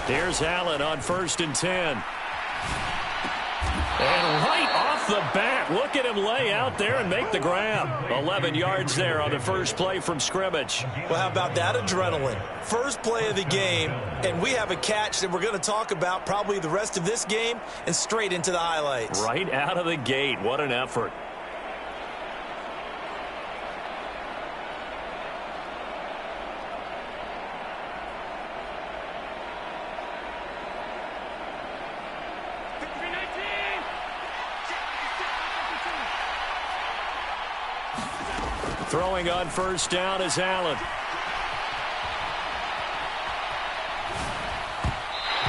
Here's Allen on 1st and 10. And right off the bat, look at him lay out there and make the grab. 11 yards there on the first play from scrimmage. Well, how about that adrenaline? First play of the game, and we have a catch that we're going to talk about probably the rest of this game and straight into the highlights. Right out of the gate. What an effort. Throwing on 1st down is Allen.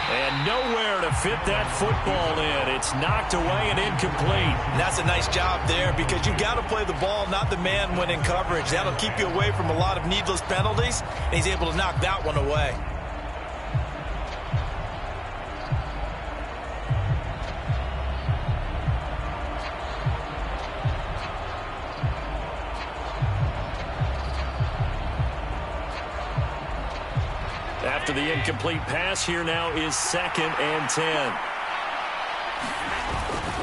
And nowhere to fit that football in. It's knocked away and incomplete. And that's a nice job there because you've got to play the ball, not the man when in coverage. That'll keep you away from a lot of needless penalties, and he's able to knock that one away. After the incomplete pass, here now is 2nd and 10.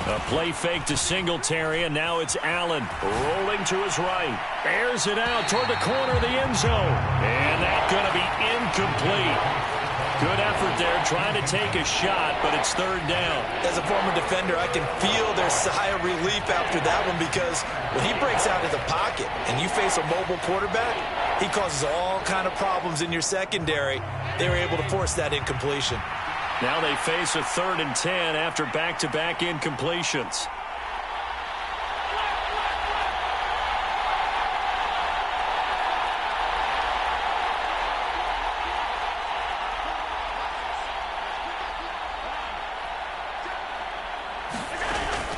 A play fake to Singletary, and now it's Allen rolling to his right. Airs it out toward the corner of the end zone. And that's going to be incomplete. Good effort there, trying to take a shot, but it's 3rd down. As a former defender, I can feel their sigh of relief after that one because when he breaks out of the pocket and you face a mobile quarterback, he causes all kind of problems in your secondary. They were able to force that incompletion. Now they face a 3rd and 10 after back-to-back incompletions.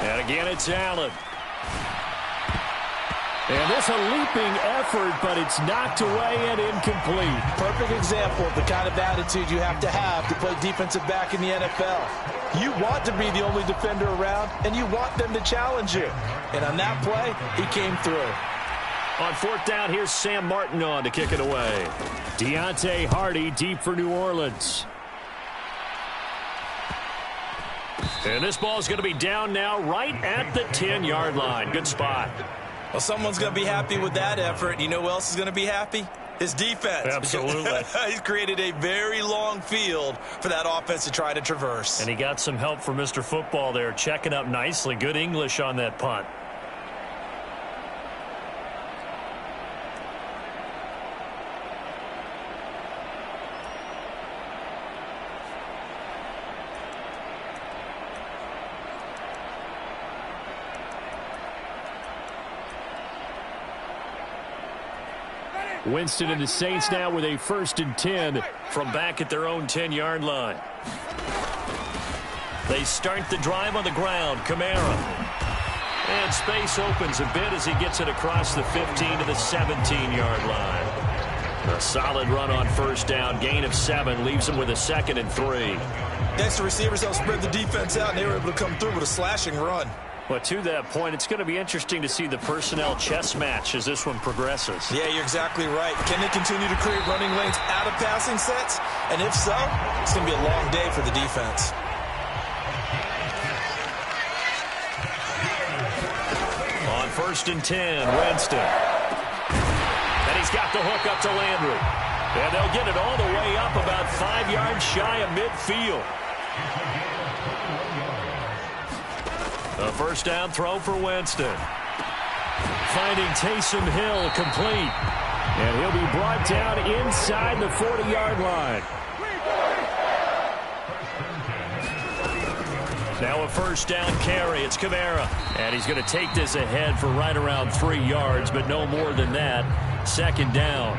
And again, it's Allen. And this a leaping effort, but it's knocked away and incomplete. Perfect example of the kind of attitude you have to play defensive back in the NFL. You want to be the only defender around, and you want them to challenge you. And on that play, he came through. On 4th down, here's Sam Martin on to kick it away. Deontay Hardy deep for New Orleans. And this ball is going to be down now right at the 10-yard line. Good spot. Well, someone's going to be happy with that effort. You know who else is going to be happy? His defense. Absolutely. He's created a very long field for that offense to try to traverse. And he got some help from Mr. Football there, checking up nicely. Good English on that punt. Winston and the Saints now with a 1st and 10 from back at their own 10-yard line. They start the drive on the ground. Kamara. And space opens a bit as he gets it across the 15 to the 17-yard line. A solid run on 1st down. Gain of 7 leaves him with a 2nd and 3. Next, the receivers helped spread the defense out, and they were able to come through with a slashing run. But to that point, it's going to be interesting to see the personnel chess match as this one progresses. Yeah, you're exactly right. Can they continue to create running lanes out of passing sets? And if so, it's going to be a long day for the defense. On 1st and 10, Winston. And he's got the hook up to Landry. And they'll get it all the way up about 5 yards shy of midfield. A 1st down throw for Winston. Finding Taysom Hill complete. And he'll be brought down inside the 40-yard line. Now a 1st down carry. It's Kamara. And he's going to take this ahead for right around 3 yards, but no more than that. 2nd down.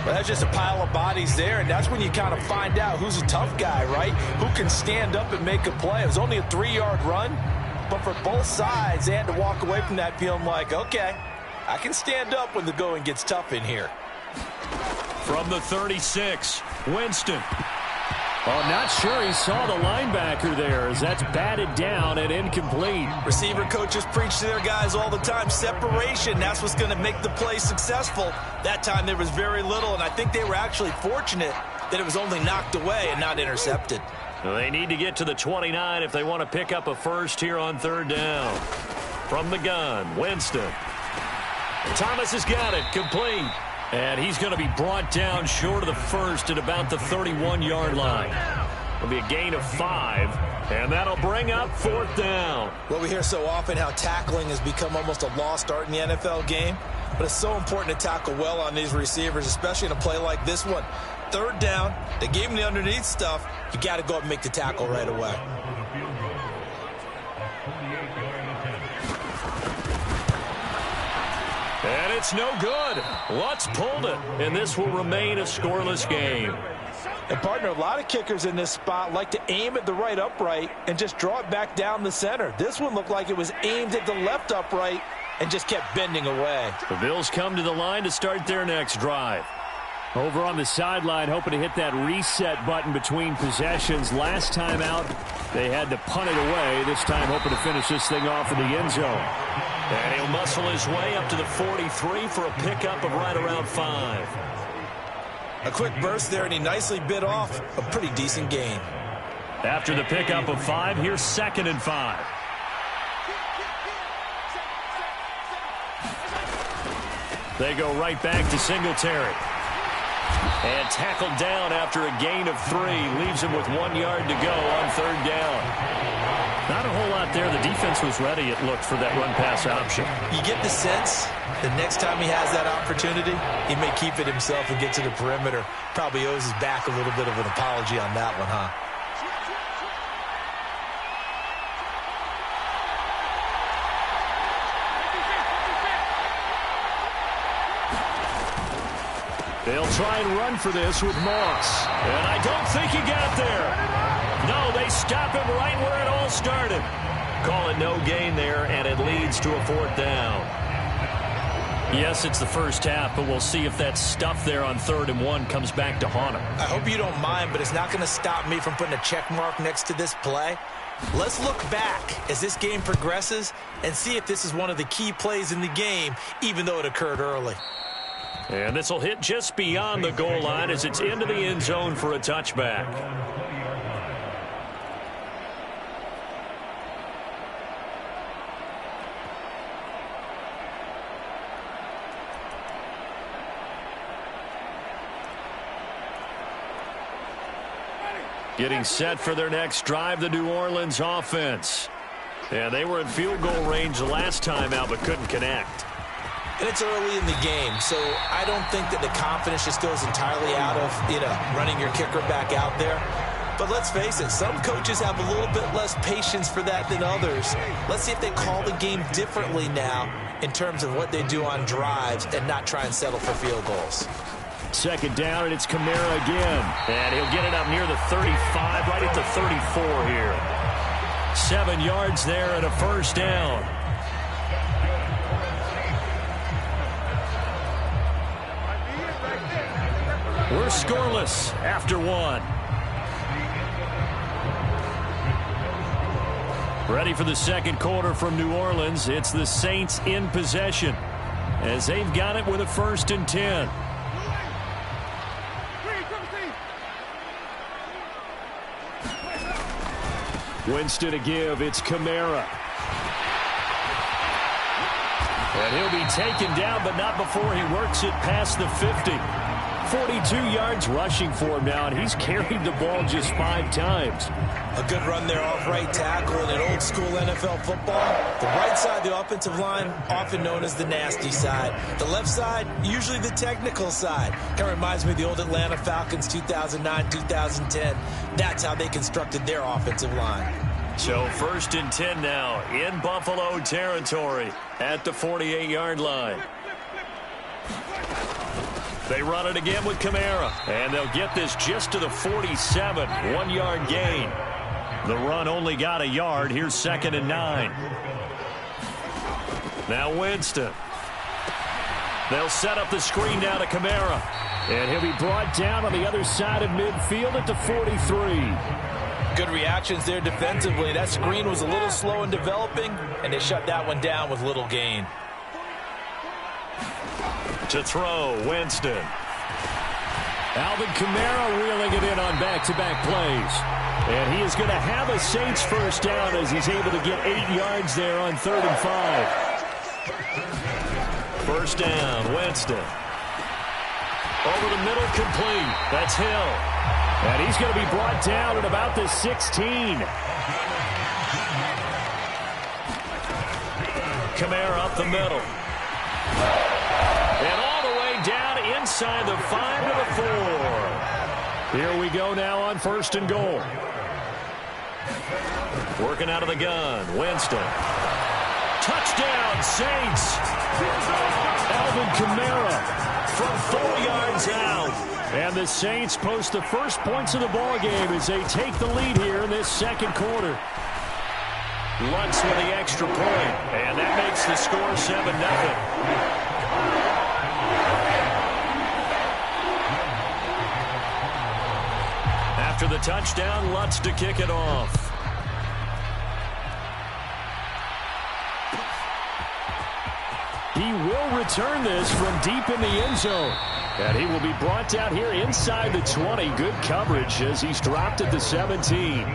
Well, that's just a pile of bodies there, and that's when you kind of find out who's a tough guy, right? Who can stand up and make a play. It was only a 3-yard run, but for both sides, they had to walk away from that feeling like, okay, I can stand up when the going gets tough in here. From the 36, Winston. Oh, not sure he saw the linebacker there as that's batted down and incomplete. Receiver coaches preach to their guys all the time. Separation, that's what's going to make the play successful. That time there was very little, and I think they were actually fortunate that it was only knocked away and not intercepted. Well, they need to get to the 29 if they want to pick up a first here on third down. From the gun, Winston. Thomas has got it, complete. And he's going to be brought down short of the first at about the 31-yard line. It'll be a gain of 5, and that'll bring up fourth down. Well, we hear so often how tackling has become almost a lost art in the NFL game, but it's so important to tackle well on these receivers, especially in a play like this one. Third down, they gave him the underneath stuff. You got to go up and make the tackle right away. And it's no good. Lutz pulled it, and this will remain a scoreless game. And, partner, a lot of kickers in this spot like to aim at the right upright and just draw it back down the center. This one looked like it was aimed at the left upright and just kept bending away. The Bills come to the line to start their next drive. Over on the sideline, hoping to hit that reset button between possessions. Last time out, they had to punt it away. This time hoping to finish this thing off in the end zone. And he'll muscle his way up to the 43 for a pickup of right around 5. A quick burst there, and he nicely bit off a pretty decent gain. After the pickup of 5, here's 2nd and 5. They go right back to Singletary. And tackled down after a gain of 3. Leaves him with 1 yard to go on third down. Not a whole lot there. The defense was ready, it looked, for that run-pass option. You get the sense that next time he has that opportunity, he may keep it himself and get to the perimeter. Probably owes his back a little bit of an apology on that one, huh? They'll try and run for this with Moss. And I don't think he got there. No, they stop him right where it all started. Call it no gain there, and it leads to a fourth down. Yes, it's the first half, but we'll see if that stuff there on 3rd and 1 comes back to haunt him. I hope you don't mind, but it's not going to stop me from putting a check mark next to this play. Let's look back as this game progresses and see if this is one of the key plays in the game, even though it occurred early. And this will hit just beyond the goal line as it's into the end zone for a touchback. Getting set for their next drive, the New Orleans offense. And they were in field goal range the last time out but couldn't connect. And it's early in the game, so I don't think that the confidence just goes entirely out of, running your kicker back out there. But let's face it, some coaches have a little bit less patience for that than others. Let's see if they call the game differently now in terms of what they do on drives and not try and settle for field goals. 2nd down, and it's Kamara again. And he'll get it up near the 35, right at the 34 here. 7 yards there and a first down. We're scoreless after 1. Ready for the second quarter from New Orleans. It's the Saints in possession as they've got it with a 1st and 10. Winston to give. It's Kamara. And he'll be taken down, but not before he works it past the 50. 42 yards rushing for him now, and he's carried the ball just 5 times. A good run there off right tackle in an old-school NFL football. The right side of the offensive line, often known as the nasty side. The left side, usually the technical side. Kind of reminds me of the old Atlanta Falcons 2009-2010. That's how they constructed their offensive line. So 1st and 10 now in Buffalo territory at the 48-yard line. They run it again with Kamara, and they'll get this just to the 47, 1-yard gain. The run only got a yard. Here's 2nd and 9. Now Winston. They'll set up the screen down to Kamara. And he'll be brought down on the other side of midfield at the 43. Good reactions there defensively. That screen was a little slow in developing, and they shut that one down with little gain. To throw, Winston. Alvin Kamara reeling it in on back-to-back plays. And he is going to have a Saints first down as he's able to get 8 yards there on 3rd and 5. First down, Winston. Over the middle, complete. That's Hill. And he's going to be brought down at about the 16. Kamara up the middle. And all the way down inside the 5 to the 4. Here we go now on 1st and goal. Working out of the gun, Winston. Touchdown, Saints. Alvin Kamara from 4 yards out. And the Saints post the first points of the ball game as they take the lead here in this 2nd quarter. Lutz with the extra point, and that makes the score 7-0. After the touchdown, Lutz to kick it off. He will return this from deep in the end zone. And he will be brought down here inside the 20. Good coverage as he's dropped at the 17.